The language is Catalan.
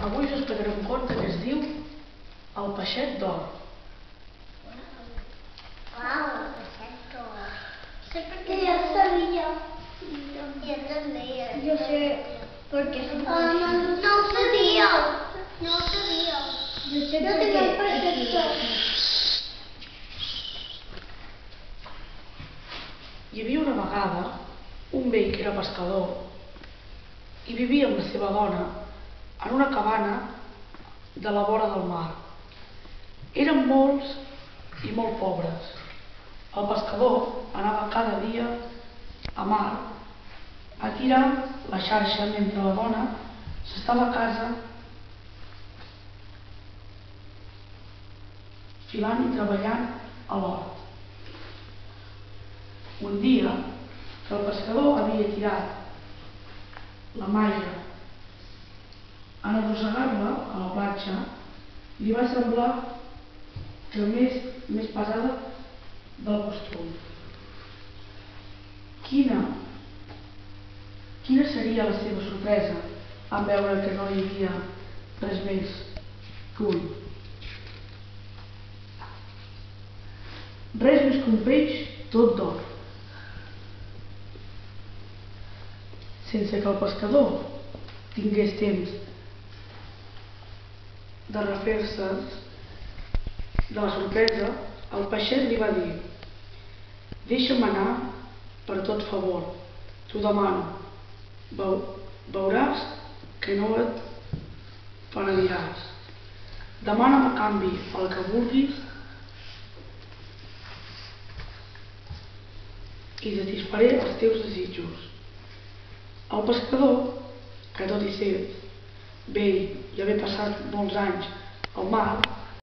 Avui us explicaré un conte que es diu El peixet d'or. Uau, el peixet d'or. Sé perquè ja sabia. Jo també. Jo sé perquè és un peixet. No ho sabia. No ho sabia. Jo sé perquè el peixet d'or. Hi havia una vegada un vell que era pescador i vivia amb la seva dona en una cabana de la vora del mar. Eren molts i molt pobres. El pescador anava cada dia a mar a tirar la xarxa mentre la dona s'estava a casa filant i treballant a l'hort. Un dia que el pescador havia tirat la malla en arrossegar-la a la platja, li va semblar que més pesada del costum. Quina seria la seva sorpresa en veure que no hi havia res més que un peix tot d'or. Sense que el pescador tingués temps de refer-se de la sorpresa, el peixet li va dir: «Deixa'm anar per tot favor, t'ho demano, veuràs que no et penediràs. Demana'm a canvi el que vulguis i satisfaré els teus desitjos». El pescador, que tot i ser vell i haver passat molts anys al mar,